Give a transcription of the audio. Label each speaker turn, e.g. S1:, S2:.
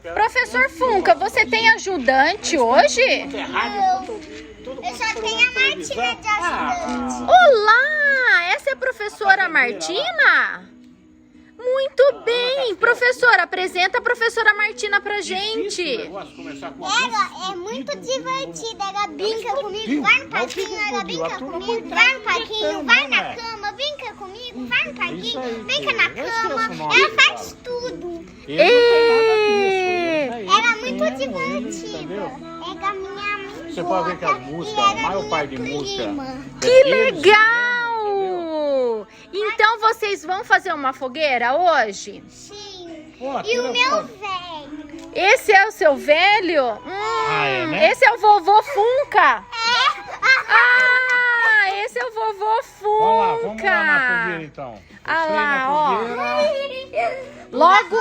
S1: Professor Funca, você tem ajudante hoje?
S2: Eu só tenho a Martina de ajudante.
S1: Olá! Essa é a professora Martina? Muito bem! Professora, apresenta a professora Martina pra gente.
S2: Ela é muito divertida, ela brinca comigo, vai no parquinho, ela brinca comigo, vai no parquinho, vai na cama, brinca comigo, vai no parquinho, brinca na cama, ela faz tudo. Ela é muito divertida. Pega a minha mãe.
S3: Você pode ver que as músicas, a maior parte de música.
S1: Que legal! Então vocês vão fazer uma fogueira hoje?
S2: Sim.
S3: Pô,
S2: E o meu velho.
S1: Esse é o seu velho?
S3: é, né?
S1: Esse é o vovô Funca.
S2: É.
S1: Esse é o vovô Funca.
S3: Vamos lá na fogueira então.
S1: Ah
S3: Você
S1: lá,
S3: na
S1: ó.
S3: fogueira.
S1: Logo